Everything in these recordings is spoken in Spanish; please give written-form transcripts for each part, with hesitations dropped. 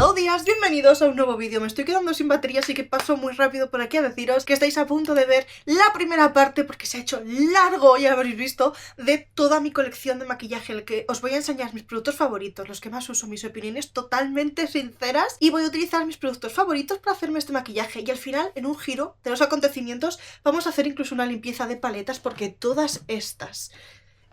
Hello días, bienvenidos a un nuevo vídeo. Me estoy quedando sin batería, así que paso muy rápido por aquí a deciros que estáis a punto de ver la primera parte, porque se ha hecho largo, ya habréis visto, de toda mi colección de maquillaje, en el que os voy a enseñar mis productos favoritos, los que más uso, mis opiniones totalmente sinceras, y voy a utilizar mis productos favoritos para hacerme este maquillaje. Y al final, en un giro de los acontecimientos, vamos a hacer incluso una limpieza de paletas, porque todas estas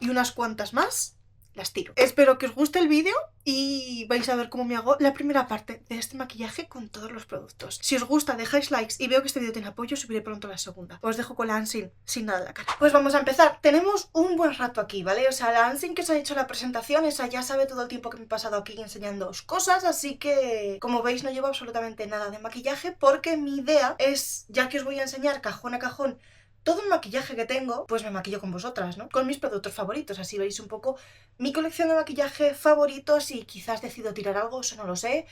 y unas cuantas más las tiro. Espero que os guste el vídeo y vais a ver cómo me hago la primera parte de este maquillaje con todos los productos. Si os gusta, dejáis likes y veo que este vídeo tiene apoyo, subiré pronto la segunda. Os dejo con la Ansin sin nada en la cara. Pues vamos a empezar. Tenemos un buen rato aquí, ¿vale? O sea, la Ansin que os ha hecho la presentación, esa ya sabe todo el tiempo que me he pasado aquí enseñándoos cosas, así que, como veis, no llevo absolutamente nada de maquillaje porque mi idea es, ya que os voy a enseñar cajón a cajón todo el maquillaje que tengo, pues me maquillo con vosotras, ¿no? Con mis productos favoritos, así veis un poco mi colección de maquillaje favoritos y quizás decido tirar algo, eso no lo sé.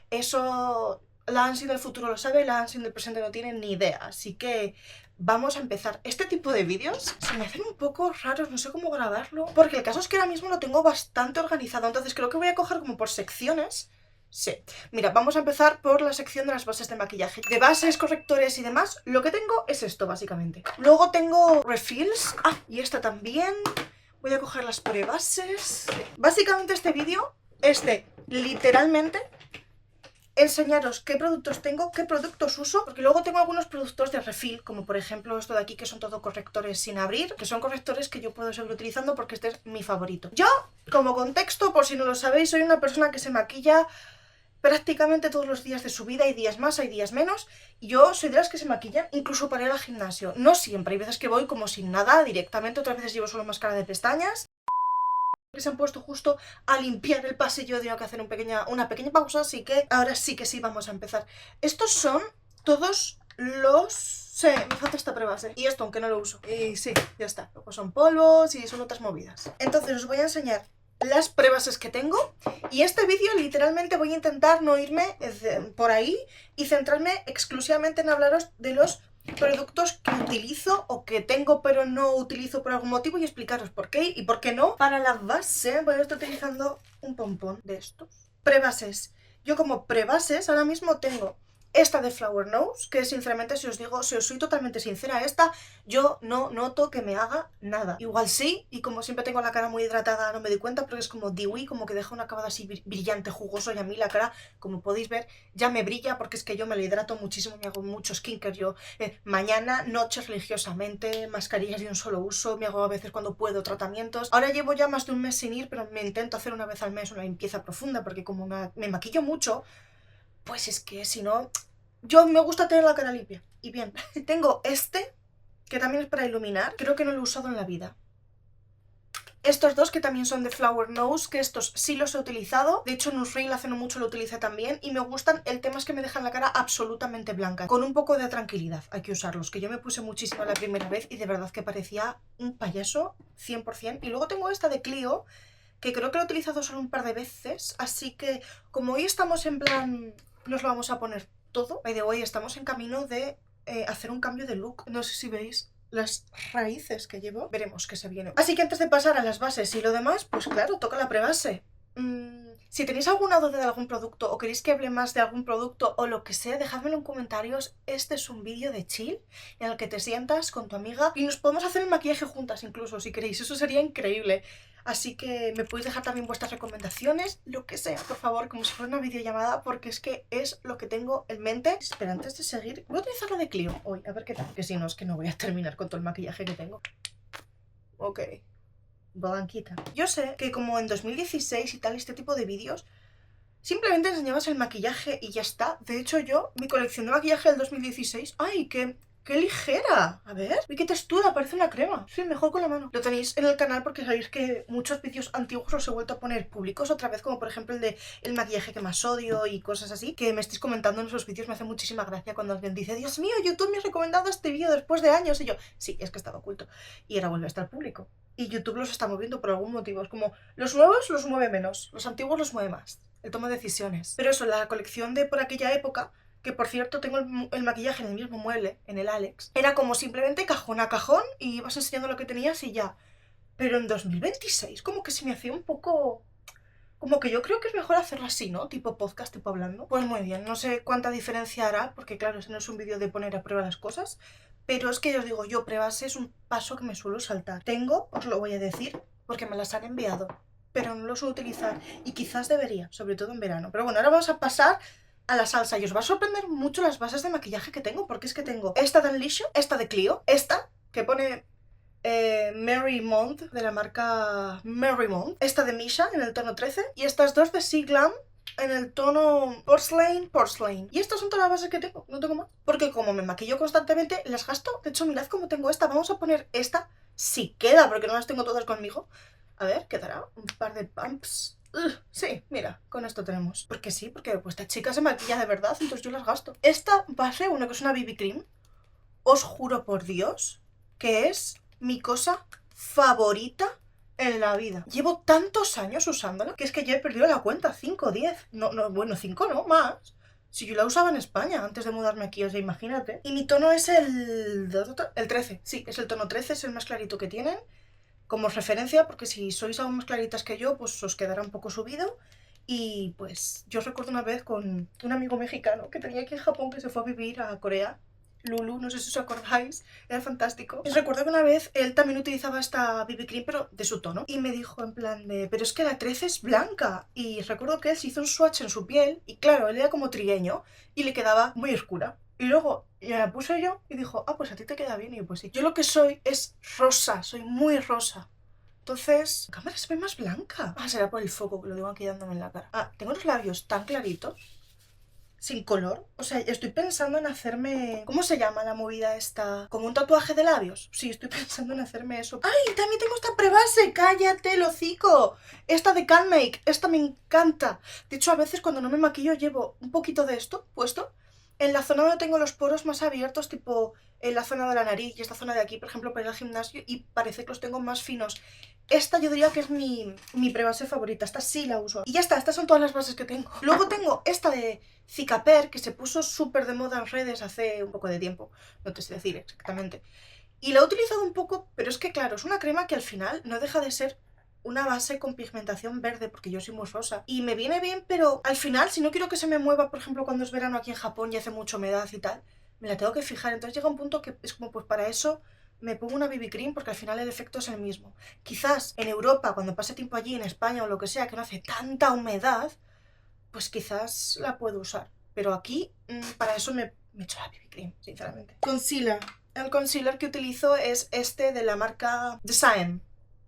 Eso la Ansin del futuro lo sabe, la Ansin del presente no tiene ni idea, así que vamos a empezar. Este tipo de vídeos se me hacen un poco raros, no sé cómo grabarlo, porque el caso es que ahora mismo lo tengo bastante organizado, entonces creo que voy a coger como por secciones. Sí, mira, vamos a empezar por la sección de las bases de maquillaje. De bases, correctores y demás, lo que tengo es esto, básicamente. Luego tengo refills. Ah, y esta también. Voy a coger las prebases. Básicamente este vídeo es de, literalmente, enseñaros qué productos tengo, qué productos uso, porque luego tengo algunos productos de refill, como por ejemplo esto de aquí, que son todo correctores sin abrir, que son correctores que yo puedo seguir utilizando porque este es mi favorito. Yo, como contexto, por si no lo sabéis, soy una persona que se maquilla prácticamente todos los días de su vida, hay días más, hay días menos, y yo soy de las que se maquillan incluso para ir al gimnasio. No siempre, hay veces que voy como sin nada directamente, otras veces llevo solo máscara de pestañas. Que se han puesto justo a limpiar el pasillo, tengo que hacer una pequeña pausa, así que ahora sí que sí vamos a empezar. Estos son todos los... Sí, me falta esta prebase. Y esto, aunque no lo uso. Y sí, ya está. Luego son polvos y son otras movidas. Entonces os voy a enseñar las prebases que tengo, y este vídeo literalmente voy a intentar no irme por ahí y centrarme exclusivamente en hablaros de los productos que utilizo o que tengo pero no utilizo por algún motivo y explicaros por qué y por qué no. Para la base voy a estar utilizando un pompón de estos. Prebases. Yo como prebases ahora mismo tengo esta de Flower Nose, que sinceramente si os digo, si os soy totalmente sincera, esta yo no noto que me haga nada. Igual sí, y como siempre tengo la cara muy hidratada no me doy cuenta porque es como dewy, como que deja un acabado así brillante, jugoso, y a mí la cara, como podéis ver, ya me brilla porque es que yo me la hidrato muchísimo, me hago mucho skincare yo. Mañana, noche religiosamente, mascarillas de un solo uso, me hago a veces cuando puedo tratamientos. Ahora llevo ya más de un mes sin ir, pero me intento hacer una vez al mes una limpieza profunda porque como me maquillo mucho, pues es que si no, yo me gusta tener la cara limpia. Y bien, tengo este, que también es para iluminar. Creo que no lo he usado en la vida. Estos dos, que también son de Flower Nose, que estos sí los he utilizado. De hecho, en un reel hace no mucho lo utilicé también. Y me gustan. El tema es que me dejan la cara absolutamente blanca. Con un poco de tranquilidad hay que usarlos. Que yo me puse muchísimo la primera vez y de verdad que parecía un payaso 100%. Y luego tengo esta de Clio, que creo que lo he utilizado solo un par de veces. Así que, como hoy estamos en plan... nos lo vamos a poner todo. By the way, estamos en camino de hacer un cambio de look. No sé si veis las raíces que llevo. Veremos qué se viene. Así que antes de pasar a las bases y lo demás, pues claro, toca la prebase. Si tenéis alguna duda de algún producto o queréis que hable más de algún producto o lo que sea, dejádmelo en comentarios. Este es un vídeo de chill en el que te sientas con tu amiga y nos podemos hacer el maquillaje juntas incluso, si queréis. Eso sería increíble. Así que me podéis dejar también vuestras recomendaciones, lo que sea, por favor, como si fuera una videollamada, porque es que es lo que tengo en mente. Espera, antes de seguir, voy a utilizar la de Clio hoy, a ver qué tal. Que si no, es que no voy a terminar con todo el maquillaje que tengo. Ok. Blanquita. Yo sé que como en 2016 y tal, este tipo de vídeos simplemente enseñabas el maquillaje y ya está. De hecho yo, mi colección de maquillaje del 2016... ¡Ay, qué ligera! A ver, uy, qué textura, parece una crema. Sí, mejor con la mano. Lo tenéis en el canal porque sabéis que muchos vídeos antiguos los he vuelto a poner públicos otra vez, como por ejemplo el de el maquillaje que más odio y cosas así, que me estáis comentando en esos vídeos. Me hace muchísima gracia cuando alguien dice: Dios mío, YouTube me ha recomendado este vídeo después de años. Y yo, sí, es que estaba oculto y ahora vuelve a estar público. Y YouTube los está moviendo por algún motivo. Es como, los nuevos los mueve menos, los antiguos los mueve más. Él toma decisiones. Pero eso, la colección de por aquella época, que por cierto tengo el maquillaje en el mismo mueble, en el Alex, era como simplemente cajón a cajón y ibas enseñando lo que tenías y ya. Pero en 2026 como que se me hacía un poco Como que yo creo que es mejor hacerlo así, ¿no? Tipo podcast, tipo hablando. Pues muy bien, no sé cuánta diferencia hará, porque claro, ese no es un vídeo de poner a prueba las cosas, pero es que yo os digo, yo pruebas es un paso que me suelo saltar. Tengo, os lo voy a decir, porque me las han enviado, pero no lo suelo utilizar y quizás debería, sobre todo en verano. Pero bueno, ahora vamos a pasar a la salsa y os va a sorprender mucho las bases de maquillaje que tengo, porque es que tengo esta de Unleashed, esta de Clio, esta que pone Merry Month, de la marca Merry Month, esta de Misha en el tono 13 y estas dos de Siglam en el tono Porcelain. Y estas son todas las bases que tengo, no tengo más. Porque como me maquillo constantemente, las gasto. De hecho, mirad cómo tengo esta. Vamos a poner esta, si queda, porque no las tengo todas conmigo. A ver, quedará un par de pumps. Sí, mira, con esto tenemos. Porque sí, porque pues esta chica se maquilla de verdad, entonces yo las gasto. Esta base, una que es una BB Cream, os juro por Dios que es mi cosa favorita en la vida. Llevo tantos años usándola que es que ya he perdido la cuenta, 5 o 10. No, bueno, 5 no, más. Si yo la usaba en España antes de mudarme aquí, o sea, imagínate. Y mi tono es el 13. Sí, es el tono 13, es el más clarito que tienen. Como referencia, porque si sois aún más claritas que yo, pues os quedará un poco subido. Y pues yo os recuerdo una vez con un amigo mexicano que tenía aquí en Japón, que se fue a vivir a Corea. Lulu, no sé si os acordáis, era fantástico. Os recuerdo que una vez él también utilizaba esta BB Cream, pero de su tono. Y me dijo en plan de, pero es que la 13 es blanca. Y recuerdo que él se hizo un swatch en su piel, y claro, él era como trigueño, y le quedaba muy oscura. Y luego ya la puse yo, y dijo, ah, pues a ti te queda bien. Y yo, pues sí. Yo lo que soy es rosa, soy muy rosa. Entonces, la cámara se ve más blanca. Ah, será por el foco, que lo tengo aquí dándome en la cara. Ah, tengo los labios tan claritos, sin color. O sea, estoy pensando en hacerme... ¿Cómo se llama la movida esta? ¿Como un tatuaje de labios? Sí, estoy pensando en hacerme eso. ¡Ay! También tengo esta prebase. ¡Cállate, el hocico! Esta de Calmake. Esta me encanta. De hecho, a veces cuando no me maquillo llevo un poquito de esto puesto en la zona donde tengo los poros más abiertos, tipo en la zona de la nariz y esta zona de aquí, por ejemplo, para ir al gimnasio, y parece que los tengo más finos. Esta yo diría que es mi prebase favorita, esta sí la uso. Y ya está, estas son todas las bases que tengo. Luego tengo esta de Cicaper, que se puso súper de moda en redes hace un poco de tiempo, no te sé decir exactamente. Y la he utilizado un poco, pero es que claro, es una crema que al final no deja de ser una base con pigmentación verde, porque yo soy muy rosa. Y me viene bien, pero al final, si no quiero que se me mueva, por ejemplo, cuando es verano aquí en Japón y hace mucha humedad y tal, me la tengo que fijar. Entonces llega un punto que es como, pues para eso me pongo una BB Cream, porque al final el efecto es el mismo. Quizás en Europa, cuando pase tiempo allí, en España o lo que sea, que no hace tanta humedad, pues quizás la puedo usar. Pero aquí, para eso me echo la BB Cream, sinceramente. Concealer. El concealer que utilizo es este de la marca Design.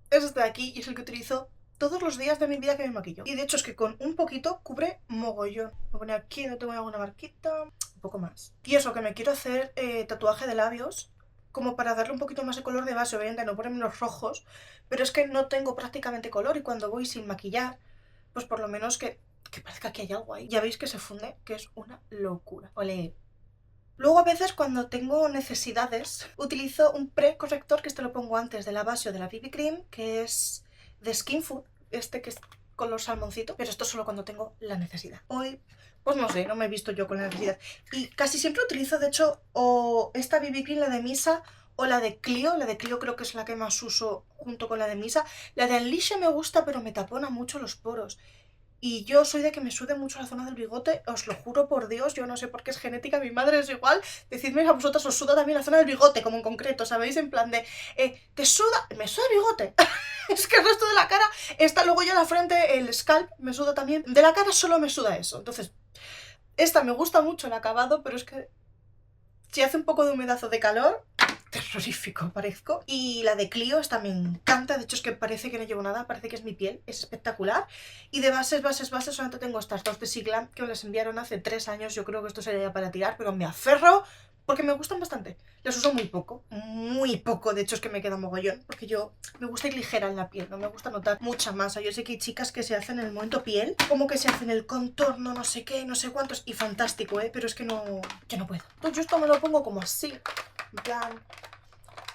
Es este de aquí y es el que utilizo todos los días de mi vida que me maquillo. Y de hecho es que con un poquito cubre mogollón. Me pone aquí, no tengo alguna marquita, un poco más. Y eso, que me quiero hacer tatuaje de labios, como para darle un poquito más de color de base, obviamente no ponerme los rojos, pero es que no tengo prácticamente color y cuando voy sin maquillar, pues por lo menos que parezca que hay algo ahí. Ya veis que se funde, que es una locura. Ole. Luego a veces cuando tengo necesidades utilizo un precorrector, que este lo pongo antes de la base o de la BB Cream, que es de Skin Food, este que es color salmoncito, pero esto solo cuando tengo la necesidad. Hoy, pues no sé, no me he visto yo con la necesidad. Y casi siempre utilizo, de hecho, o esta BB Cream, la de Misa, o la de Clio. La de Clio creo que es la que más uso junto con la de Misa. La de Unleashed me gusta, pero me tapona mucho los poros. Y yo soy de que me sude mucho la zona del bigote, os lo juro por Dios, yo no sé por qué es genética, mi madre es igual. Decidme a vosotras, os suda también la zona del bigote, como en concreto, ¿sabéis? En plan de, ¿te suda? Me suda el bigote. Es que el resto de la cara está, luego ya la frente, el scalp me suda también. De la cara solo me suda eso. Entonces, esta me gusta mucho el acabado, pero es que si hace un poco de humedad o de calor, terrorífico parezco. Y la de Clio, esta me encanta, de hecho es que parece que no llevo nada, parece que es mi piel, es espectacular. Y de bases, solamente tengo estas dos de Siglam, que me las enviaron hace 3 años, yo creo que esto sería para tirar, pero me aferro porque me gustan bastante. Las uso muy poco, de hecho es que me queda mogollón, porque yo me gusta ir ligera en la piel, no me gusta notar mucha masa. Yo sé que hay chicas que se hacen el momento piel, como que se hacen el contorno, no sé qué, no sé cuántos, y fantástico, pero es que no, yo no puedo. Entonces yo esto me lo pongo como así, en plan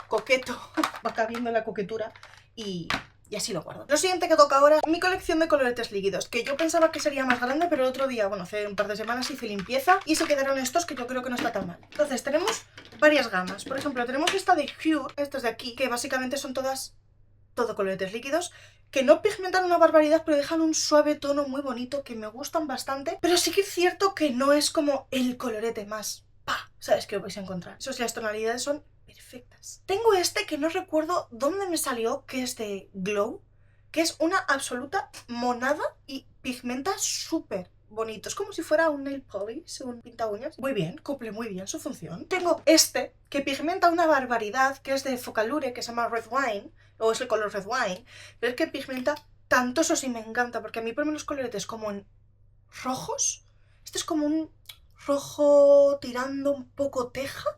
coqueto, va cabiendo la coquetura y así lo guardo. Lo siguiente que toca ahora, mi colección de coloretes líquidos, que yo pensaba que sería más grande, pero el otro día, bueno, hace un par de semanas hice limpieza y se quedaron estos, que yo creo que no está tan mal. Entonces tenemos varias gamas, por ejemplo tenemos esta de Cure, estas de aquí, que básicamente son todas todo coloretes líquidos, que no pigmentan una barbaridad, pero dejan un suave tono muy bonito, que me gustan bastante, pero sí que es cierto que no es como el colorete más ¿sabes qué os vais a encontrar? Eso sí, las tonalidades son perfectas. Tengo este que no recuerdo dónde me salió, que es de Glow, que es una absoluta monada y pigmenta súper bonito. Es como si fuera un nail polish, un pinta uñas. Muy bien, cumple muy bien su función. Tengo este, que pigmenta una barbaridad, que es de Focalure, que se llama Red Wine, o es el color Red Wine, pero es que pigmenta tanto, eso sí me encanta, porque a mí por los coloretes como en rojos, este es como un rojo tirando un poco teja.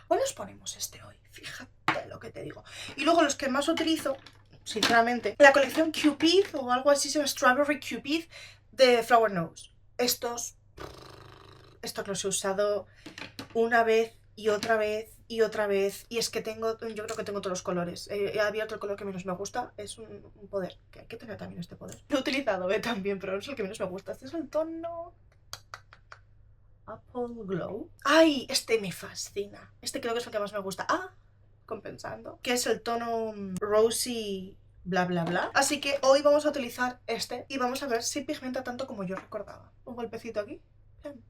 ¿Cuál nos ponemos este hoy? Fíjate lo que te digo. Y luego los que más utilizo, sinceramente, la colección Cupid o algo así, se llama Strawberry Cupid de Flower Nose. Estos los he usado una vez y otra vez y otra vez, y es que yo creo que tengo todos los colores. He abierto el color que menos me gusta, es un poder, que hay que tener también este poder. Lo he utilizado también, pero es el que menos me gusta. Este es el tono Apple Glow. ¡Ay! Este me fascina. Este creo que es el que más me gusta. Compensando. Que es el tono Rosy bla bla bla. Así que hoy vamos a utilizar este y vamos a ver si pigmenta tanto como yo recordaba. Un golpecito aquí. Bien.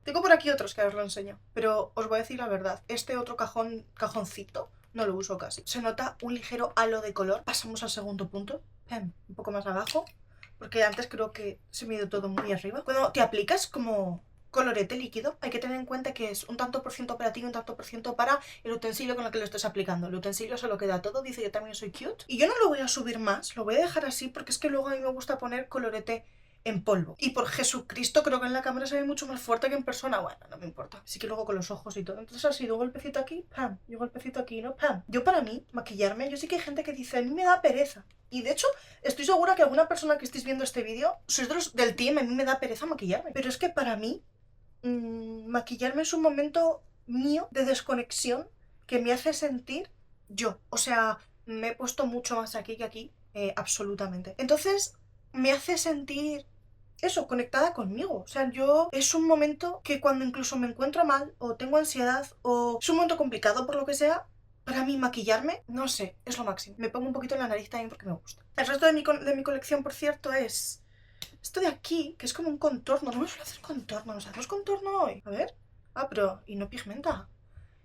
Tengo por aquí otros que os lo enseño, pero os voy a decir la verdad. Este otro cajoncito no lo uso casi. Se nota un ligero halo de color. Pasamos al segundo punto. Bien. Un poco más abajo, porque antes creo que se me ha ido todo muy arriba. Cuando te aplicas como colorete líquido, hay que tener en cuenta que es un tanto por ciento para ti y un tanto por ciento para el utensilio con el que lo estés aplicando. El utensilio se lo queda todo, dice yo también soy cute. Y yo no lo voy a subir más, lo voy a dejar así porque es que luego a mí me gusta poner colorete en polvo. Y por Jesucristo creo que en la cámara se ve mucho más fuerte que en persona. Bueno, no me importa. Así que luego con los ojos y todo. Entonces ha sido un golpecito aquí, pam, y un golpecito aquí, ¿no? Pam. Yo para mí, maquillarme, yo sé que hay gente que dice, a mí me da pereza. Y de hecho, estoy segura que alguna persona que estéis viendo este vídeo, sois del team, a mí me da pereza maquillarme. Pero es que para mí, maquillarme es un momento mío de desconexión que me hace sentir yo. O sea, me he puesto mucho más aquí que aquí, absolutamente. Entonces, me hace sentir eso, conectada conmigo. O sea, es un momento que cuando incluso me encuentro mal, o tengo ansiedad, o es un momento complicado por lo que sea, para mí maquillarme, no sé, es lo máximo. Me pongo un poquito en la nariz también porque me gusta. El resto de mi colección, por cierto, es esto de aquí, que es como un contorno. No me suelo hacer contorno, ¿nos hacemos contorno hoy? A ver. Pero, y no pigmenta.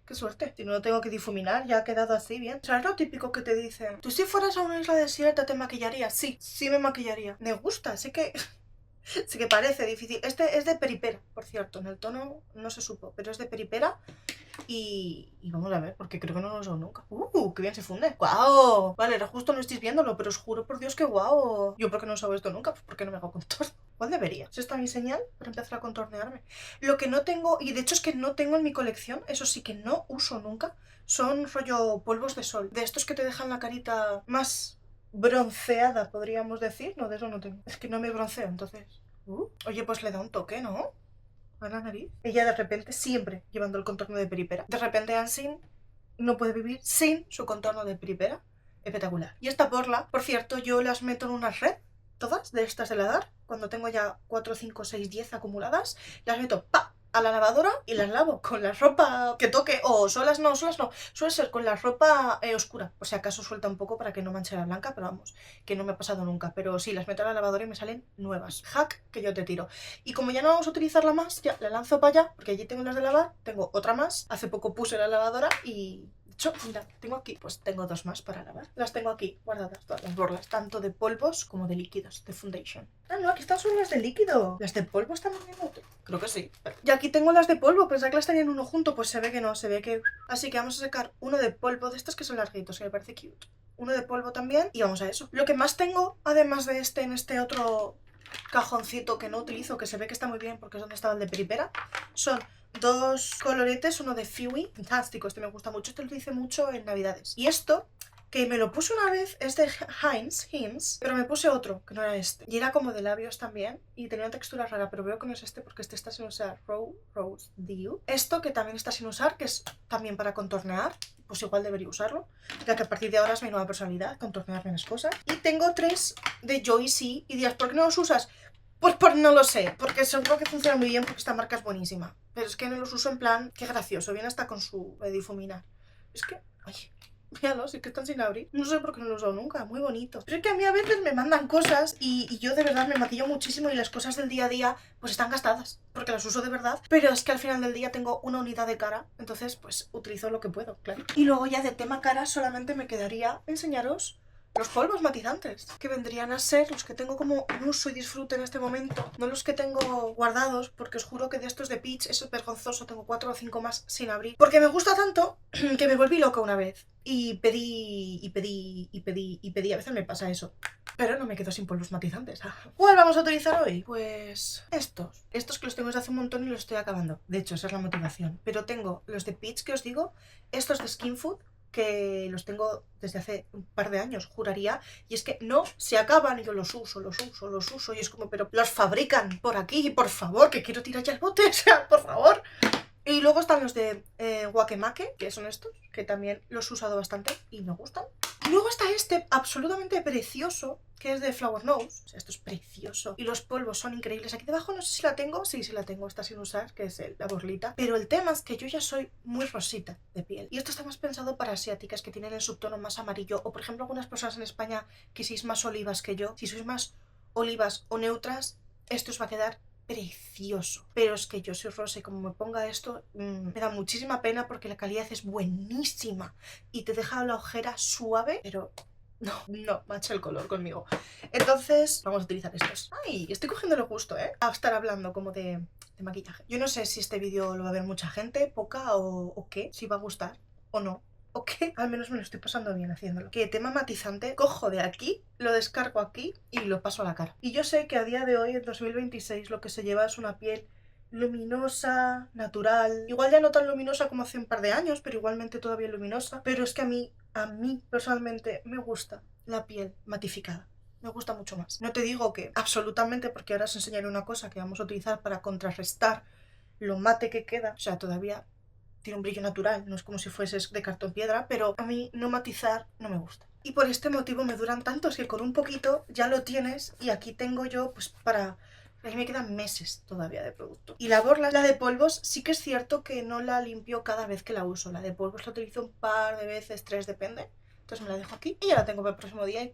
Qué suerte. Si no lo tengo que difuminar, ya ha quedado así bien. ¿Sabes lo típico que te dicen? ¿Tú si fueras a una isla desierta te maquillarías? Sí, sí me maquillaría. Me gusta, sé que... sí que parece difícil. Este es de Peripera, por cierto. En el tono no se supo, pero es de Peripera. Y vamos a ver, porque creo que no lo he usado nunca. ¡Qué bien se funde! ¡Guau! Vale, ahora justo no estáis viéndolo, pero os juro por Dios que guau. Yo, ¿por qué no he usado esto nunca? Pues porque no me hago contorno. ¿Cuál debería? ¿Es esta mi señal para empezar a contornearme? Lo que no tengo, y de hecho es que no tengo en mi colección, eso sí que no uso nunca, son rollo polvos de sol. De estos que te dejan la carita más bronceada, podríamos decir. No, de eso no tengo. Es que no me bronceo, entonces. Oye, pues le da un toque, ¿no? A la nariz. Ella de repente, siempre llevando el contorno de Peripera. De repente Ansin no puede vivir sin su contorno de Peripera. Espectacular. Y esta porla, por cierto, yo las meto en una red, todas, de estas de la DAR. Cuando tengo ya 4, 5, 6, 10 acumuladas, las meto a la lavadora y las lavo con la ropa que toque. O solas no. Suele ser con la ropa oscura. Por si acaso suelta un poco para que no manche la blanca, pero vamos, que no me ha pasado nunca. Pero sí, las meto a la lavadora y me salen nuevas. Hack que yo te tiro. Y como ya no vamos a utilizarla más, ya la lanzo para allá, porque allí tengo las de lavar, tengo otra más. Hace poco puse la lavadora y... de hecho, mira, tengo aquí, pues tengo 2 más para lavar. Las tengo aquí guardadas, todas las borlas, tanto de polvos como de líquidos, de foundation. No, aquí están solo las de líquido. ¿Las de polvo están en otro? Creo que sí. Y aquí tengo las de polvo, pensaba que las tenían uno junto, pues se ve que no, se ve que... Así que vamos a sacar uno de polvo, de estos que son larguitos, que me parece cute. Uno de polvo también, y vamos a eso. Lo que más tengo, además de en este otro cajoncito que no utilizo, que se ve que está muy bien porque es donde estaba el de Peripera, son 2 coloretes, uno de Fewy, fantástico, este me gusta mucho, este lo utilicé mucho en navidades. Y esto, que me lo puse una vez, es de Heinz, pero me puse otro, que no era este. Y era como de labios también, y tenía una textura rara, pero veo que no es este porque este está sin usar, Rose Dew. Esto que también está sin usar, que es también para contornear, pues igual debería usarlo, ya que a partir de ahora es mi nueva personalidad, contornearme las cosas. Y tengo 3 de Joyce, y dirás, ¿por qué no los usas? Pues no lo sé, porque seguro que funciona muy bien porque esta marca es buenísima. Pero es que no los uso en plan, qué gracioso, viene hasta con su difuminar. Es que, ay, Míralo, sí que están sin abrir. No sé por qué no lo he usado nunca, muy bonito. Pero es que a mí a veces me mandan cosas y yo de verdad me maquillo muchísimo y las cosas del día a día pues están gastadas, porque las uso de verdad. Pero es que al final del día tengo una unidad de cara, entonces pues utilizo lo que puedo, claro. Y luego ya de tema cara solamente me quedaría enseñaros los polvos matizantes, que vendrían a ser los que tengo como en uso y disfrute en este momento, no los que tengo guardados, porque os juro que de estos de Peach es vergonzoso, tengo 4 o 5 más sin abrir, porque me gusta tanto que me volví loca una vez y pedí, a veces me pasa eso. Pero no me quedo sin polvos matizantes. ¿Cuál vamos a utilizar hoy? Pues estos que los tengo desde hace un montón y los estoy acabando. De hecho, esa es la motivación. Pero tengo los de Peach que os digo, estos de Skin Food, que los tengo desde hace un par de años, juraría, y es que no se acaban, y yo los uso, y es como, pero los fabrican por aquí, por favor, que quiero tirar ya el bote, o sea, por favor. Y luego están los de Wakemake, que son estos, que también los he usado bastante y me gustan. Y luego está este absolutamente precioso, que es de Flower Nose. O sea, esto es precioso. Y los polvos son increíbles. Aquí debajo no sé si la tengo. Sí, sí la tengo. Está sin usar, que es la borlita. Pero el tema es que yo ya soy muy rosita de piel. Y esto está más pensado para asiáticas que tienen el subtono más amarillo. O, por ejemplo, algunas personas en España que sois más olivas que yo. Si sois más olivas o neutras, esto os va a quedar precioso. Pero es que yo soy rosa y como me ponga esto me da muchísima pena porque la calidad es buenísima y te deja la ojera suave, pero no macha el color conmigo. Entonces vamos a utilizar estos. Ay, estoy cogiendo lo justo, a estar hablando como de maquillaje. Yo no sé si este vídeo lo va a ver mucha gente, poca o qué, si va a gustar o no. Ok, al menos me lo estoy pasando bien haciéndolo. Que tema matizante, cojo de aquí, lo descargo aquí y lo paso a la cara. Y yo sé que a día de hoy, en 2026, lo que se lleva es una piel luminosa, natural. Igual ya no tan luminosa como hace un par de años, pero igualmente todavía luminosa. Pero es que a mí personalmente me gusta la piel matificada. Me gusta mucho más. No te digo que absolutamente, porque ahora os enseñaré una cosa que vamos a utilizar para contrarrestar lo mate que queda. O sea, todavía tiene un brillo natural, no es como si fueses de cartón piedra, pero a mí no matizar no me gusta. Y por este motivo me duran tantos que con un poquito ya lo tienes y aquí tengo yo pues para... Ahí me quedan meses todavía de producto. Y la borla, la de polvos, sí que es cierto que no la limpio cada vez que la uso. La de polvos la utilizo un par de veces, 3 depende. Entonces me la dejo aquí y ya la tengo para el próximo día.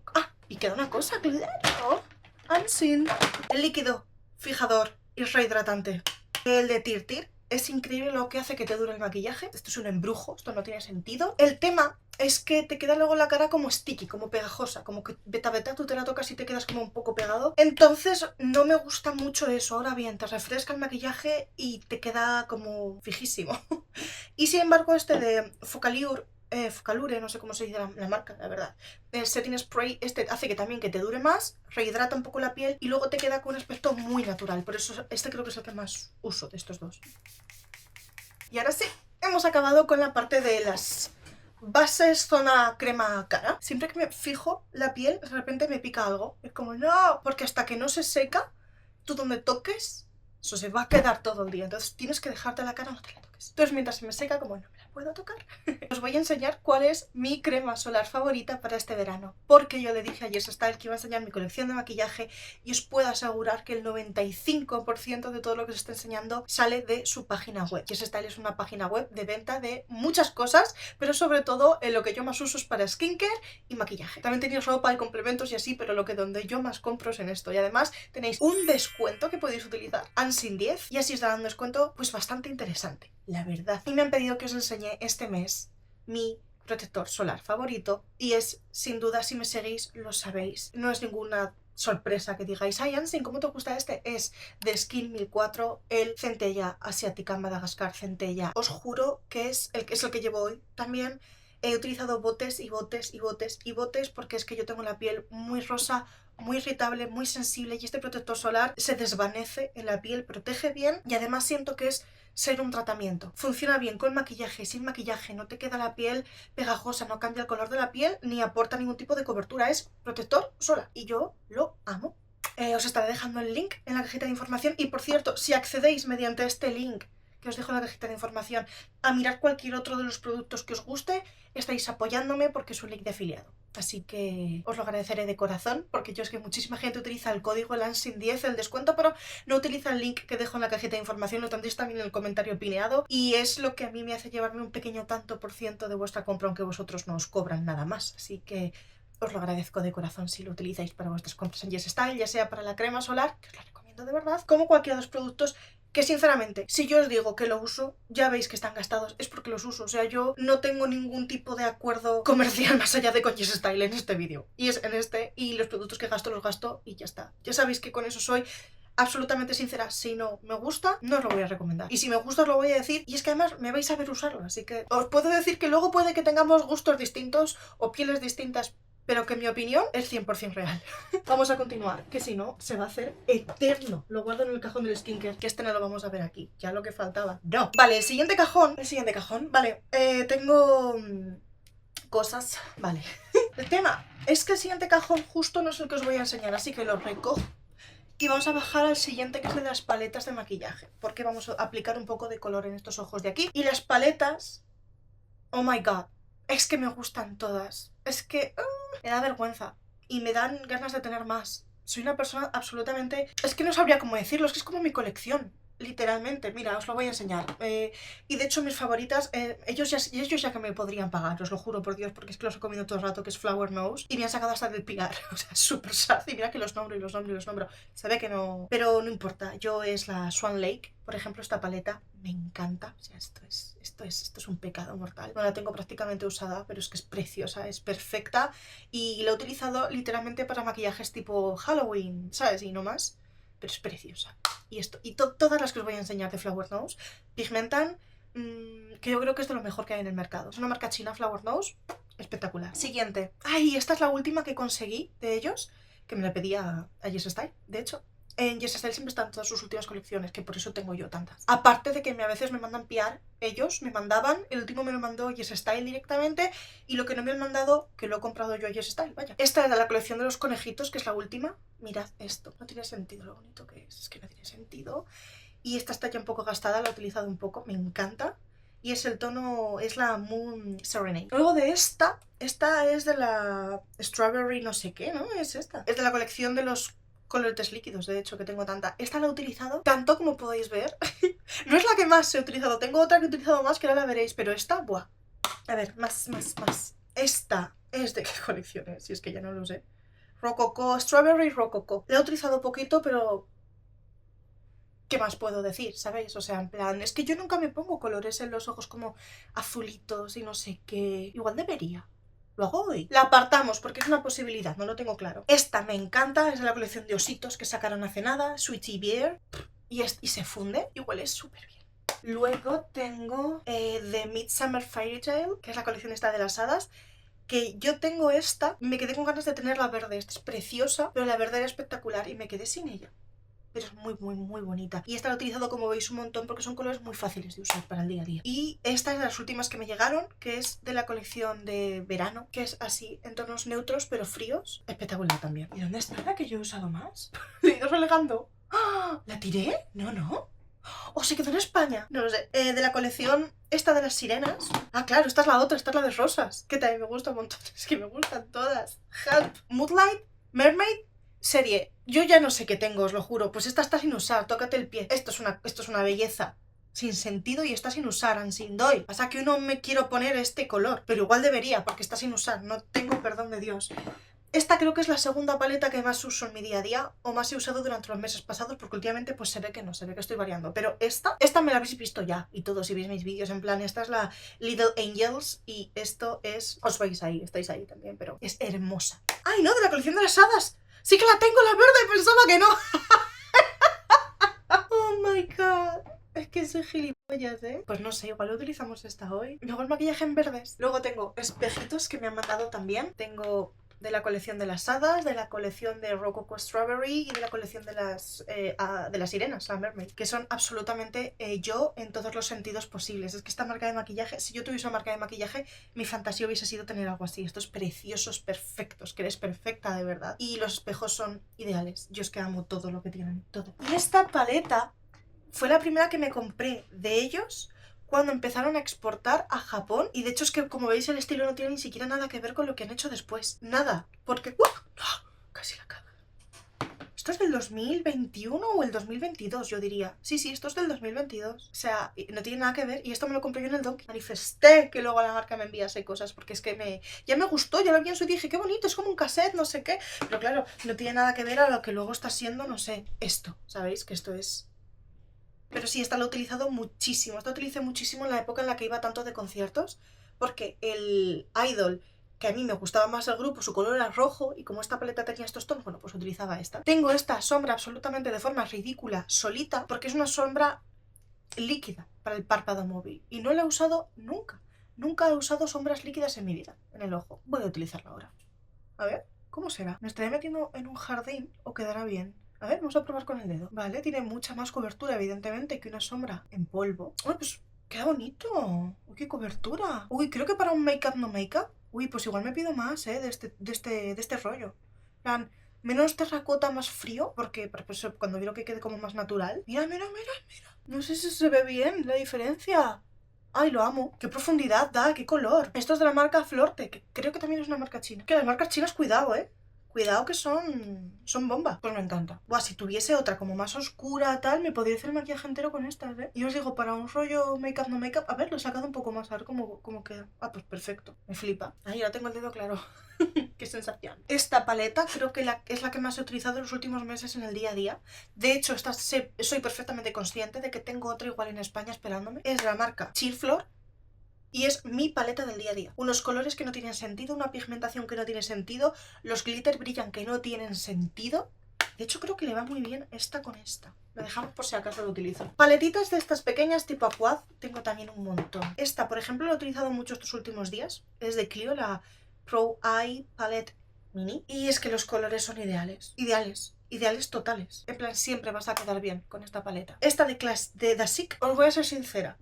Y queda una cosa, claro. Unseen. El líquido fijador y rehidratante. El de Tirtir. Es increíble lo que hace que te dure el maquillaje. Esto es un embrujo, esto no tiene sentido. El tema es que te queda luego la cara como sticky, como pegajosa, como que beta tú te la tocas y te quedas como un poco pegado. Entonces no me gusta mucho eso. Ahora bien, te refresca el maquillaje y te queda como fijísimo. Y sin embargo este de Focalure, no sé cómo se dice la marca, la verdad. El setting spray este hace que también que te dure más, rehidrata un poco la piel y luego te queda con un aspecto muy natural. Por eso este creo que es el que más uso de estos dos. Y ahora sí, hemos acabado con la parte de las bases zona crema cara. Siempre que me fijo la piel, de repente me pica algo. Es como, no, porque hasta que no se seca, tú donde toques, eso se va a quedar todo el día. Entonces tienes que dejarte la cara, no te la toques. Entonces mientras se me seca, como no me la puedo tocar, os voy a enseñar cuál es mi crema solar favorita para este verano. Porque yo le dije a Jess Style que iba a enseñar mi colección de maquillaje y os puedo asegurar que el 95% de todo lo que os está enseñando sale de su página web. Jess Style es una página web de venta de muchas cosas, pero sobre todo lo que yo más uso es para skincare y maquillaje. También tenéis ropa y complementos y así, pero donde yo más compro es en esto. Y además tenéis un descuento que podéis utilizar, Unseen 10, y así os darán un descuento pues bastante interesante, la verdad. Y me han pedido que os enseñe este mes mi protector solar favorito y es, sin duda, si me seguís lo sabéis, no es ninguna sorpresa que digáis, ay Unseen, ¿cómo te gusta este? Es de Skin 1004, el Centella Asiática Madagascar Centella. Os juro que es el que llevo hoy. También he utilizado botes y botes y botes y botes porque es que yo tengo la piel muy rosa, muy irritable, muy sensible y este protector solar se desvanece en la piel, protege bien y además siento que es ser un tratamiento. Funciona bien con maquillaje, sin maquillaje, no te queda la piel pegajosa, no cambia el color de la piel ni aporta ningún tipo de cobertura, es protector solar y yo lo amo. Os estaré dejando el link en la cajita de información y por cierto, si accedéis mediante este link que os dejo en la cajita de información, a mirar cualquier otro de los productos que os guste, estáis apoyándome porque es un link de afiliado. Así que os lo agradeceré de corazón, porque yo es que muchísima gente utiliza el código LANSIN10, el descuento, pero no utiliza el link que dejo en la cajita de información, lo tendréis también en el comentario pineado, y es lo que a mí me hace llevarme un pequeño tanto por ciento de vuestra compra, aunque vosotros no os cobran nada más. Así que os lo agradezco de corazón si lo utilizáis para vuestras compras en YesStyle, ya sea para la crema solar, que os la recomiendo de verdad, como cualquiera de los productos que sinceramente, si yo os digo que lo uso, ya veis que están gastados, es porque los uso. O sea, yo no tengo ningún tipo de acuerdo comercial más allá de con YesStyle en este vídeo. Y es en este, y los productos que gasto los gasto y ya está. Ya sabéis que con eso soy absolutamente sincera. Si no me gusta, no os lo voy a recomendar. Y si me gusta os lo voy a decir, y es que además me vais a ver usarlo. Así que os puedo decir que luego puede que tengamos gustos distintos o pieles distintas, pero que mi opinión es 100% real. Vamos a continuar, que si no, se va a hacer eterno. Lo guardo en el cajón del skincare, que este no lo vamos a ver aquí. Ya lo que faltaba. No. Vale, el siguiente cajón. Vale, tengo cosas. Vale. El tema es que el siguiente cajón justo no es el que os voy a enseñar, así que lo recojo. Y vamos a bajar al siguiente, que es el de las paletas de maquillaje, porque vamos a aplicar un poco de color en estos ojos de aquí. Y las paletas, oh my god, es que me gustan todas. Es que me da vergüenza y me dan ganas de tener más. Soy una persona absolutamente... Es que no sabría cómo decirlo, es que es como mi colección. Literalmente, mira, os lo voy a enseñar. Y de hecho mis favoritas, ellos ya que me podrían pagar, os lo juro por Dios, porque es que los he comido todo el rato, que es Flower Nose, y me han sacado hasta del Pilar. O sea, súper sad. Y mira que los nombro y los nombro y los nombro. Se ve que no... Pero no importa, yo es la Swan Lake, por ejemplo, esta paleta me encanta. O sea, esto es un pecado mortal. No la tengo prácticamente usada, pero es que es preciosa, es perfecta. Y la he utilizado literalmente para maquillajes tipo Halloween, ¿sabes? Y no más. Pero es preciosa. Y esto, y todas las que os voy a enseñar de Flower Nose pigmentan, que yo creo que es de lo mejor que hay en el mercado. Es una marca china, Flower Nose, espectacular. Siguiente. Ay, esta es la última que conseguí de ellos, que me la pedí a YesStyle, de hecho. En YesStyle siempre están todas sus últimas colecciones, que por eso tengo yo tantas. Aparte de que a veces me mandan PR, ellos me mandaban, el último me lo mandó YesStyle directamente, y lo que no me han mandado, que lo he comprado yo a YesStyle, vaya. Esta es de la colección de los conejitos, que es la última. Mirad esto, no tiene sentido lo bonito que es que no tiene sentido. Y esta está ya un poco gastada, la he utilizado un poco, me encanta. Y es el tono, es la Moon Serenade. Luego de esta es de la Strawberry no sé qué, ¿no? Es esta. Es de la colección de los coloretes líquidos, de hecho, que tengo tanta. Esta la he utilizado tanto como podéis ver. No es la que más he utilizado, tengo otra que he utilizado más que ahora la veréis, pero esta, buah. A ver, más. Esta es de qué colección es, si es que ya no lo sé. Rococo, Strawberry Rococo. La he utilizado poquito, pero... ¿qué más puedo decir? ¿Sabéis? O sea, en plan, es que yo nunca me pongo colores en los ojos como azulitos y no sé qué. Igual debería. Lo hago hoy. La apartamos porque es una posibilidad, no lo tengo claro. Esta me encanta, es de la colección de ositos que sacaron hace nada, Sweetie Bear. Y se funde y huele súper bien. Luego tengo The Midsummer Fairy Tale, que es la colección esta de las hadas. Que yo tengo esta, me quedé con ganas de tener la verde. Esta es preciosa, pero la verde era espectacular y me quedé sin ella. Pero es muy bonita. Y esta la he utilizado, como veis, un montón porque son colores muy fáciles de usar para el día a día. Y esta es de las últimas que me llegaron, que es de la colección de verano, que es así, en tonos neutros pero fríos. Espectacular también. ¿Y dónde está la que yo he usado más? La he ido relegando. ¡Ah! ¿La tiré? No. ¿O se quedó en España? No lo sé. De la colección esta de las sirenas. Ah, claro, esta es la otra, esta es la de rosas. Que también me gusta un montón. Es que me gustan todas. Help. Moonlight. Mermaid. Serie, yo ya no sé qué tengo, os lo juro. Pues esta está sin usar, tócate el pie. Esto es una belleza sin sentido y está sin usar, sin doy. Pasa que uno me quiero poner este color, pero igual debería, porque está sin usar. No tengo perdón de Dios. Esta creo que es la segunda paleta que más uso en mi día a día, o más he usado durante los meses pasados, porque últimamente pues se ve que no, se ve que estoy variando. Pero esta me la habéis visto ya, y todos si veis mis vídeos, en plan, esta es la Little Angels, y esto es... os veis ahí, estáis ahí también, pero es hermosa. ¡Ay, no! De la colección de las hadas. ¡Sí que la tengo, la verde! Pensaba que no. Oh my god. Es que soy gilipollas, ¿eh? Pues no sé, igual utilizamos esta hoy. Luego el maquillaje en verdes. Luego tengo espejitos que me han mandado también. Tengo de la colección de las hadas, de la colección de Rococo Strawberry y de la colección de las sirenas, la Mermaid, que son absolutamente yo en todos los sentidos posibles. Es que esta marca de maquillaje, si yo tuviese una marca de maquillaje, mi fantasía hubiese sido tener algo así. Estos preciosos, perfectos, que eres perfecta de verdad. Y los espejos son ideales. Yo es que amo todo lo que tienen, todo. Y esta paleta Fue la primera que me compré de ellos cuando empezaron a exportar a Japón. Y de hecho es que, como veis, el estilo no tiene ni siquiera nada que ver con lo que han hecho después. Nada. Porque... casi la cago. ¿Esto es del 2021 o el 2022, yo diría? Sí, esto es del 2022. O sea, no tiene nada que ver. Y esto me lo compré yo en el Donkey. Manifesté que luego la marca me enviase cosas, porque es que ya me gustó, yo lo pienso y dije, qué bonito, es como un cassette, no sé qué. Pero claro, no tiene nada que ver a lo que luego está siendo, no sé, esto. ¿Sabéis? Que esto es... Pero sí, esta lo he utilizado muchísimo. Esta lo utilicé muchísimo en la época en la que iba tanto de conciertos, porque el Idol, que a mí me gustaba más el grupo, su color era rojo, y como esta paleta tenía estos tonos, bueno, pues utilizaba esta. Tengo esta sombra absolutamente de forma ridícula, solita, porque es una sombra líquida para el párpado móvil, y no la he usado nunca. Nunca he usado sombras líquidas en mi vida, en el ojo. Voy a utilizarla ahora. A ver, ¿cómo será? ¿Me estaré metiendo en un jardín o quedará bien? A ver, vamos a probar con el dedo. Vale, tiene mucha más cobertura, evidentemente, que una sombra en polvo. Uy, pues queda bonito. Uy, qué cobertura. Uy, creo que para un make-up no make-up. Uy, pues igual me pido más, de este rollo. Plan, menos terracota, más frío, porque pues, cuando quiero que quede como más natural. Mira. No sé si se ve bien la diferencia. Ay, lo amo. Qué profundidad da, qué color. Esto es de la marca Florte, que creo que también es una marca china. Que las marcas chinas, cuidado, Cuidado que son bomba. Pues me encanta. Buah, si tuviese otra como más oscura, tal, me podría hacer el maquillaje entero con estas, Y os digo, para un rollo make-up no make-up, a ver, lo he sacado un poco más, a ver cómo queda. Ah, pues perfecto. Me flipa. Ahí ya tengo el dedo claro. Qué sensación. Esta paleta creo que es la que más he utilizado en los últimos meses en el día a día. De hecho, soy perfectamente consciente de que tengo otra igual en España esperándome. Es de la marca Chillflor. Y es mi paleta del día a día. Unos colores que no tienen sentido, una pigmentación que no tiene sentido, los glitter brillan que no tienen sentido. De hecho, creo que le va muy bien esta con esta. Lo dejamos por si acaso lo utilizo. Paletitas de estas pequeñas tipo Aquad tengo también un montón. Esta, por ejemplo, la he utilizado mucho estos últimos días. Es de Clio, la Pro Eye Palette Mini. Y es que los colores son ideales. Ideales totales. En plan, siempre vas a quedar bien con esta paleta. Esta de Dasic, os voy a ser sincera,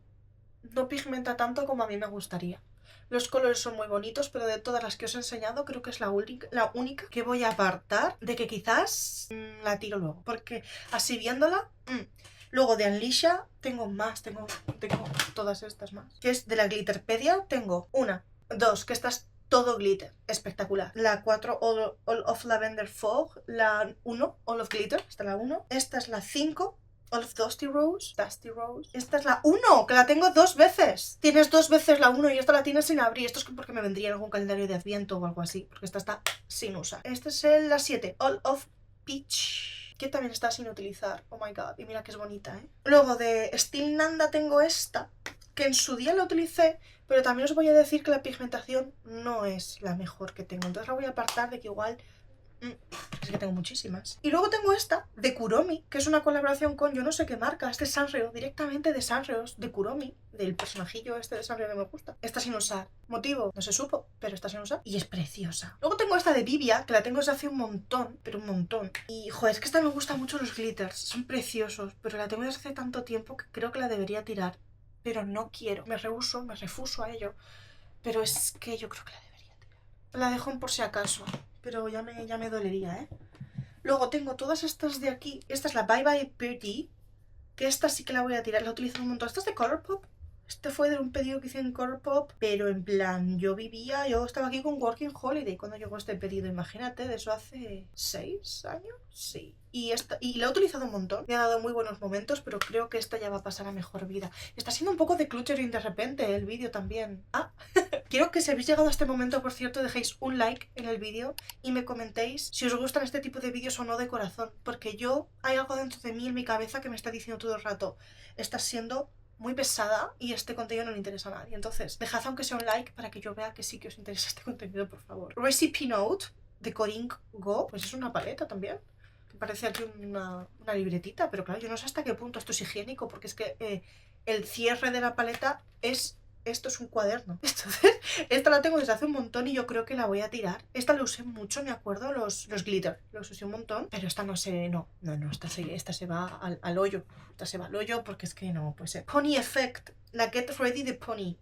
no pigmenta tanto como a mí me gustaría. Los colores son muy bonitos, pero de todas las que os he enseñado creo que es la única que voy a apartar de que quizás la tiro luego. Porque así viéndola... Luego de Unleasha tengo más, tengo todas estas más. Que es de la Glitterpedia, tengo una, dos, que esta es todo glitter, espectacular. La 4 All of Lavender Fog, la 1 All of Glitter, esta es la 1. Esta es la 5 All of Dusty Rose. Esta es la 1, que la tengo 2 veces. Tienes 2 veces la 1 y esta la tienes sin abrir. Esto es porque me vendría en algún calendario de Adviento o algo así, porque esta está sin usar. Esta es la 7, All of Peach, que también está sin utilizar. Oh my god, y mira que es bonita, Luego de Still Nanda tengo esta, que en su día la utilicé, pero también os voy a decir que la pigmentación no es la mejor que tengo. Entonces la voy a apartar de que igual... es que tengo muchísimas. Y luego tengo esta de Kuromi, que es una colaboración con yo no sé qué marca. Este es Sanrio, directamente de Sanrio, de Kuromi, del personajillo este de Sanrio que me gusta. Está sin usar. Motivo, no se supo, pero está sin usar. Y es preciosa. Luego tengo esta de Vivia, que la tengo desde hace un montón, pero un montón. Y joder, es que esta me gustan mucho los glitters. Son preciosos, pero la tengo desde hace tanto tiempo que creo que la debería tirar. Pero no quiero. Me refuso a ello. Pero es que yo creo que la debería tirar. La dejo en por si acaso. Pero ya me dolería, Luego tengo todas estas de aquí. Esta es la Bye Bye Beauty, que esta sí que la voy a tirar. La utilizo un montón. Esta es de Colourpop. Este fue de un pedido que hice en Colourpop. Pero en plan, yo estaba aquí con Working Holiday cuando llegó este pedido. Imagínate, de eso hace 6 años. Sí. Y la he utilizado un montón. Me ha dado muy buenos momentos, pero creo que esta ya va a pasar a mejor vida. Está siendo un poco de cluttering de repente el vídeo también. Quiero que si habéis llegado a este momento, por cierto, dejéis un like en el vídeo y me comentéis si os gustan este tipo de vídeos o no de corazón. Porque hay algo dentro de mí, en mi cabeza, que me está diciendo todo el rato: estás siendo muy pesada y este contenido no le interesa a nadie. Entonces, dejad aunque sea un like para que yo vea que sí que os interesa este contenido, por favor. Recipe Note de Corinne Go, pues es una paleta también. Parece aquí una libretita, pero claro, yo no sé hasta qué punto esto es higiénico, porque es que el cierre de la paleta esto es un cuaderno. Entonces, esta la tengo desde hace un montón y yo creo que la voy a tirar. Esta la usé mucho, me acuerdo, los glitter. Los usé un montón, pero esta no, esta se va al hoyo. Esta se va al hoyo porque es que no puede ser. Pony Effect la Get Ready de Pony.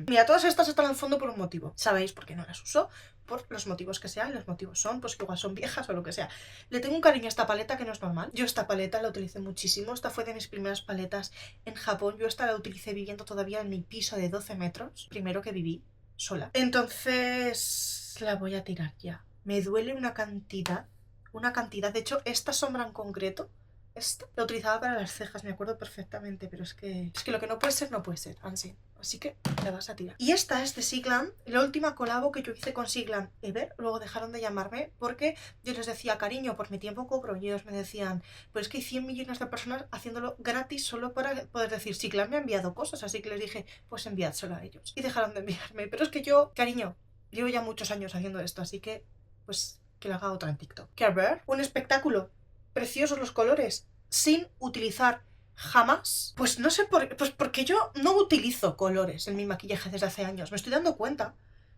Mira, todas estas están al fondo por un motivo. ¿Sabéis por qué no las uso? Por los motivos que sean. Los motivos son, pues que igual son viejas o lo que sea. Le tengo un cariño a esta paleta que no es normal. Yo esta paleta la utilicé muchísimo. Esta fue de mis primeras paletas en Japón. Yo esta la utilicé viviendo todavía en mi piso de 12 metros. Primero que viví sola. Entonces la voy a tirar ya. Me duele una cantidad. De hecho, esta sombra en concreto, esta la utilizaba para las cejas, me acuerdo perfectamente, pero es que lo que no puede ser, no puede ser, así que la vas a tirar. Y esta es de Siglam, la última colabo que yo hice con Siglam ever. Luego dejaron de llamarme porque yo les decía, cariño, por mi tiempo cobro, y ellos me decían, pero es que hay 100 millones de personas haciéndolo gratis solo para poder decir, Siglam me ha enviado cosas, así que les dije, pues enviádselo a ellos. Y dejaron de enviarme, pero es que yo, cariño, llevo ya muchos años haciendo esto, así que, pues, que lo haga otra en TikTok. Que a ver, un espectáculo, preciosos los colores, sin utilizar jamás, pues no sé pues porque yo no utilizo colores en mi maquillaje desde hace años. Me estoy dando cuenta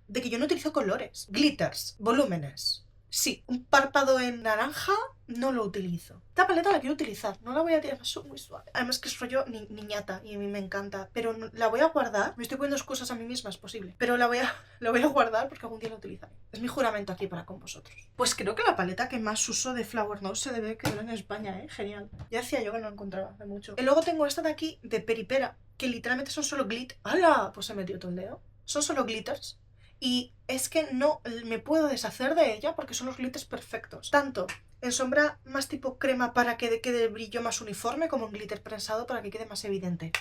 de que yo no utilizo colores, glitters, volúmenes. Sí, un párpado en naranja no lo utilizo. Esta paleta la quiero utilizar, no la voy a tirar, es muy suave. Además que es rollo niñata y a mí me encanta. Pero la voy a guardar, me estoy poniendo excusas a mí misma, es posible. Pero la voy a guardar porque algún día la utilizaré. Es mi juramento aquí para con vosotros. Pues creo que la paleta que más uso de Flower Nose se debe quedar en España, genial. Ya hacía yo que no la encontraba hace mucho. Y luego tengo esta de aquí, de Peripera, que literalmente son solo glitters. ¡Hala! Pues se metió todo el dedo. Son solo glitters. Y es que no me puedo deshacer de ella porque son los glitters perfectos. Tanto en sombra más tipo crema para que quede el brillo más uniforme, como en glitter prensado para que quede más evidente.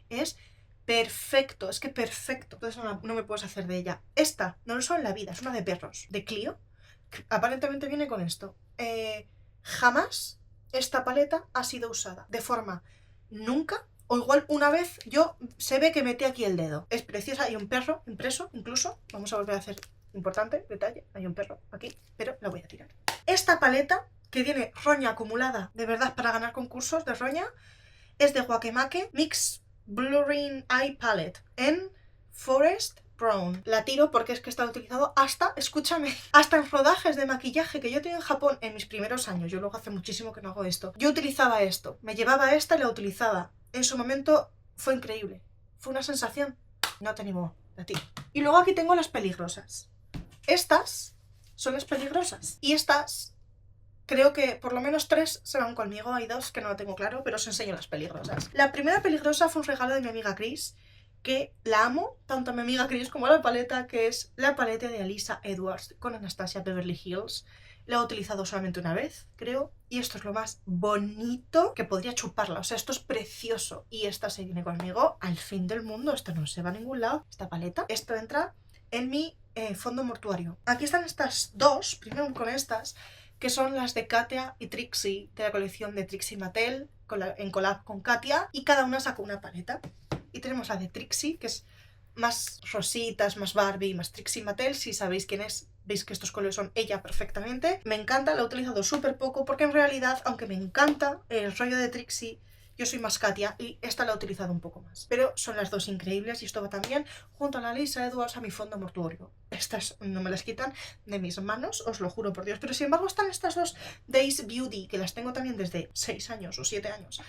Es perfecto, es que perfecto. Entonces no me puedo deshacer de ella. Esta no lo uso en la vida, es una de perros, de Clio. Aparentemente viene con esto. Jamás esta paleta ha sido usada de forma nunca. O igual una vez yo se ve que metí aquí el dedo. Es preciosa, hay un perro impreso incluso. Vamos a volver a hacer, importante detalle, hay un perro aquí, pero la voy a tirar. Esta paleta, que tiene roña acumulada de verdad para ganar concursos de roña, es de Wakemake Mix Blurring Eye Palette en Forest Brown. La tiro porque es que está utilizado hasta, escúchame, hasta en rodajes de maquillaje que yo tenía en Japón en mis primeros años. Yo luego hace muchísimo que no hago esto. Yo utilizaba esto, me llevaba esta y la utilizaba. En su momento fue increíble. Fue una sensación. No te animo, la tiro. Y luego aquí tengo las peligrosas. Estas son las peligrosas. Y estas, creo que por lo menos 3 se van conmigo. Hay 2 que no lo tengo claro, pero os enseño las peligrosas. La primera peligrosa fue un regalo de mi amiga Chris, que la amo, tanto a mi amiga Chris como a la paleta, que es la paleta de Alisa Edwards con Anastasia Beverly Hills. La he utilizado solamente una vez, creo, y esto es lo más bonito que podría chuparla. O sea, esto es precioso. Y esta se viene conmigo al fin del mundo. Esta no se va a ningún lado, esta paleta. Esto entra en mi fondo mortuario. Aquí están estas dos, primero con estas, que son las de Katia y Trixie, de la colección de Trixie Mattel, en collab con Katia, y cada una sacó una paleta. Y tenemos la de Trixie, que es más rositas, más Barbie, más Trixie Mattel. Si sabéis quién es, veis que estos colores son ella perfectamente. Me encanta, la he utilizado súper poco porque en realidad, aunque me encanta el rollo de Trixie, yo soy más Katia y esta la he utilizado un poco más. Pero son las dos increíbles y esto va también junto a la Alisa Edwards a mi fondo mortuorio. Estas no me las quitan de mis manos, os lo juro por Dios. Pero sin embargo están estas dos Days Beauty, que las tengo también desde 6 años o 7 años.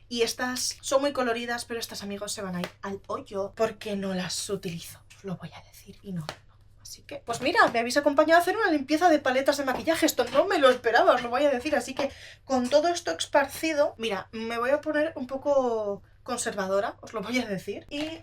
Y estas son muy coloridas, pero estas, amigos, se van a ir al hoyo porque no las utilizo. Os lo voy a decir y no. Así que, pues mira, me habéis acompañado a hacer una limpieza de paletas de maquillaje. Esto no me lo esperaba, os lo voy a decir. Así que con todo esto esparcido, mira, me voy a poner un poco conservadora, os lo voy a decir. Y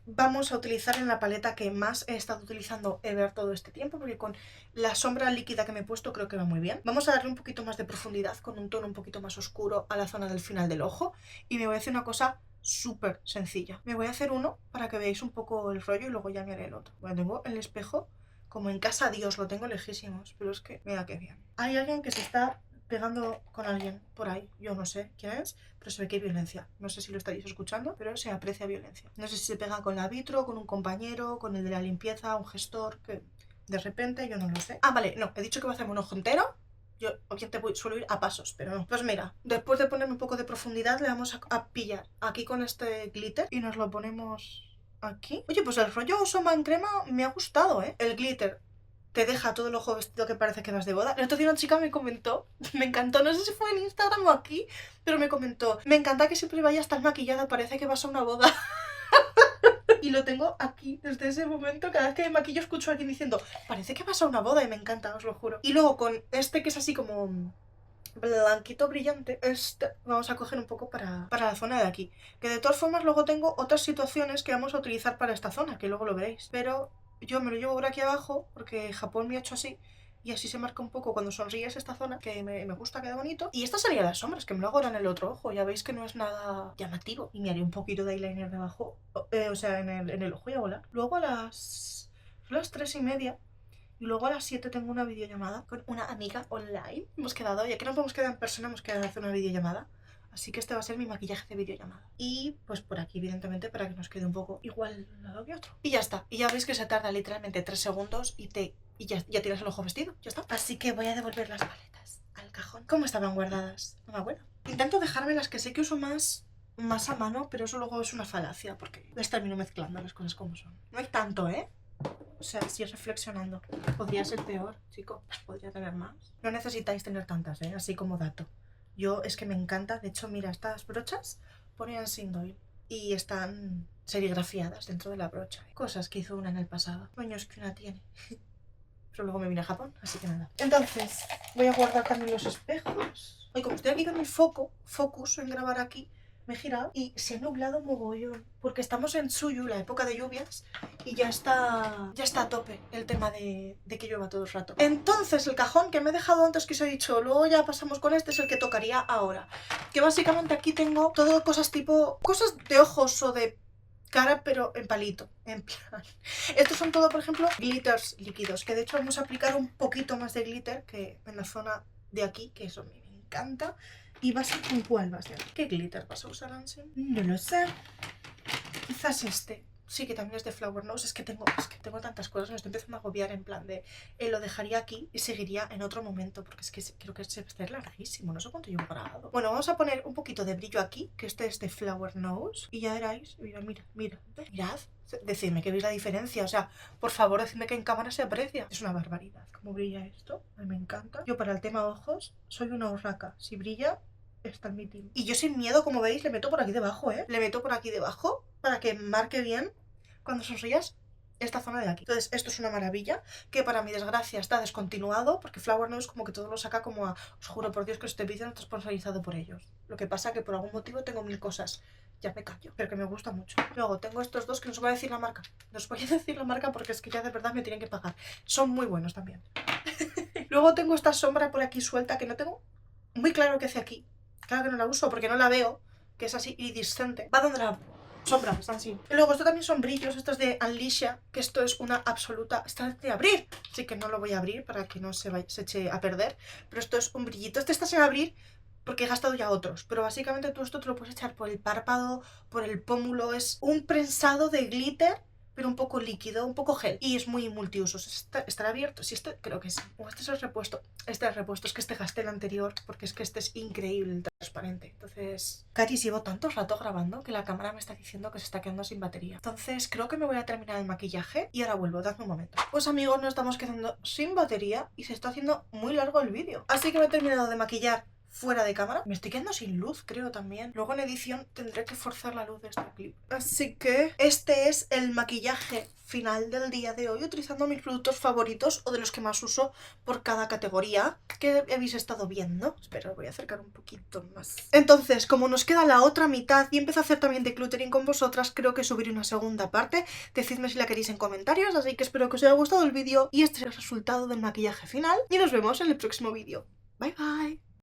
vamos a utilizar en la paleta que más he estado utilizando ever todo este tiempo, porque con la sombra líquida que me he puesto creo que va muy bien. Vamos a darle un poquito más de profundidad con un tono un poquito más oscuro a la zona del final del ojo. Y me voy a hacer una cosa súper sencilla. Me voy a hacer uno para que veáis un poco el rollo y luego ya me haré el otro. Bueno, tengo el espejo como en casa Dios, lo tengo lejísimos, pero es que mira qué bien. Hay alguien que se está pegando con alguien por ahí, yo no sé quién es, pero se ve que hay violencia. No sé si lo estáis escuchando, pero se aprecia violencia. No sé si se pega con la vitro, con un compañero, con el de la limpieza, un gestor, que de repente yo no lo sé. Ah, vale, no, he dicho que voy a hacerme un ojo entero. Yo obviamente suelo ir a pasos, pero no. Pues mira, después de poner un poco de profundidad, le vamos a pillar aquí con este glitter y nos lo ponemos aquí. Oye, pues el rollo sombra en crema me ha gustado, ¿eh? El glitter te deja todo el ojo vestido que parece que vas de boda. El otro día una chica me comentó, me encantó, no sé si fue en Instagram o aquí, pero me comentó, me encanta que siempre vayas tan maquillada, parece que vas a una boda. y lo tengo aquí desde ese momento. Cada vez que me maquillo escucho a alguien diciendo parece que pasa una boda y me encanta, os lo juro. Y luego con este que es así como blanquito brillante, vamos a coger un poco para la zona de aquí, que de todas formas luego tengo otras situaciones que vamos a utilizar para esta zona, que luego lo veréis, pero yo me lo llevo por aquí abajo porque Japón me ha hecho así y así se marca un poco cuando sonríes esta zona, que me gusta, queda bonito. Y esta sería las sombras, que me lo hago ahora en el otro ojo, ya veis que no es nada llamativo. Y me haré un poquito de eyeliner debajo, o sea, en el ojo y a volar. Luego son las 3:30. Y luego a las 7 tengo una videollamada con una amiga online. Hemos quedado, ya que no podemos quedar en persona, hemos quedado a hacer una videollamada. Así que este va a ser mi maquillaje de videollamada. Y pues por aquí, evidentemente, para que nos quede un poco igual un lado que otro. Y ya está. Y ya veis que se tarda literalmente 3 segundos y ya tienes el ojo vestido. Ya está. Así que voy a devolver las paletas al cajón. ¿Cómo estaban guardadas? No me acuerdo. Intento dejarme las que sé que uso más a mano, pero eso luego es una falacia porque les termino mezclando las cosas como son. No hay tanto, ¿eh? O sea, si reflexionando, podría ser peor, chico, podría tener más. No necesitáis tener tantas, así como dato. Yo es que me encanta, de hecho, mira, estas brochas ponían Sindoil y están serigrafiadas dentro de la brocha. Cosas que hizo una en el pasado, años que una tiene. Pero luego me vine a Japón, así que nada. Entonces, voy a guardar también los espejos. Hoy como estoy aquí con mi focus en grabar aquí, me he girado y se ha nublado mogollón. Porque estamos en Tsuyu, la época de lluvias, y ya está a tope el tema de que llueva todo el rato. Entonces el cajón que me he dejado antes que os he dicho, luego ya pasamos con este, es el que tocaría ahora. Que básicamente aquí tengo todo cosas tipo, cosas de ojos o de cara, pero en palito, en plan. Estos son todo, por ejemplo, glitters líquidos, que de hecho vamos a aplicar un poquito más de glitter que en la zona de aquí, que eso me encanta. ¿Y vas a con cuál va a ser? ¿Qué glitter vas a usar, Ansem? No lo sé. Quizás este. Sí, que también es de Flower Nose. Es que tengo tantas cosas. Me estoy empezando a agobiar en plan de... lo dejaría aquí y seguiría en otro momento. Porque es que creo que se va a hacer larguísimo. No sé cuánto llevo grabado. Bueno, vamos a poner un poquito de brillo aquí. Que este es de Flower Nose. Y ya veréis. Mira. Mirad. Decidme que veis la diferencia. O sea, por favor, decidme que en cámara se aprecia. Es una barbaridad. ¿Cómo brilla esto? A mí me encanta. Yo para el tema ojos soy una urraca. Si brilla... está en mi team. Y yo sin miedo, como veis, le meto por aquí debajo, Le meto por aquí debajo para que marque bien cuando sonrías esta zona de aquí. Entonces esto es una maravilla, que para mi desgracia está descontinuado, porque Flower Nose como que todo lo saca como a... Os juro por Dios que este vídeo no está sponsorizado por ellos. Lo que pasa que por algún motivo tengo mil cosas. Ya me callo, pero que me gusta mucho. Luego tengo estos dos que no os voy a decir la marca. No os voy a decir la marca porque es que ya de verdad me tienen que pagar. Son muy buenos también. Luego tengo esta sombra por aquí suelta que no tengo muy claro qué hace aquí. Claro que no la uso porque no la veo, que es así iridiscente. Va donde la sombra, están así. Y luego esto también son brillos, esto es de Unleasha, que esto es una absoluta... Está de abrir, así que no lo voy a abrir para que no se eche a perder. Pero esto es un brillito, este está sin abrir porque he gastado ya otros. Pero básicamente tú esto te lo puedes echar por el párpado, por el pómulo. Es un prensado de glitter, pero un poco líquido, un poco gel. Y es muy multiusos. ¿Estará abierto? Sí, este creo que sí. O este es el repuesto. Este es el repuesto. Es que este gasté el anterior porque es que este es increíble, el transparente. Entonces, Caris, llevo tanto rato grabando que la cámara me está diciendo que se está quedando sin batería. Entonces, creo que me voy a terminar el maquillaje y ahora vuelvo. Dadme un momento. Pues amigos, nos estamos quedando sin batería y se está haciendo muy largo el vídeo. Así que me he terminado de maquillar fuera de cámara. Me estoy quedando sin luz, creo también. Luego en edición tendré que forzar la luz de este clip. Así que este es el maquillaje final del día de hoy, utilizando mis productos favoritos o de los que más uso por cada categoría que habéis estado viendo. Espera, voy a acercar un poquito más. Entonces, como nos queda la otra mitad y empiezo a hacer también decluttering con vosotras, creo que subiré una segunda parte. Decidme si la queréis en comentarios, así que espero que os haya gustado el vídeo y este es el resultado del maquillaje final y nos vemos en el próximo vídeo. Bye bye.